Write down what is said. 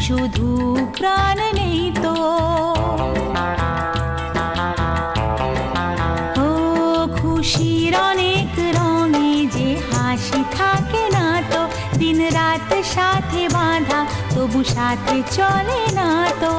শুধু প্রাণ নেই তো। ও খুশির অনেক রঙে যে হাসি থাকে না তো, দিন রাত সাথে বাঁধা তবু সাথে চলে না তো।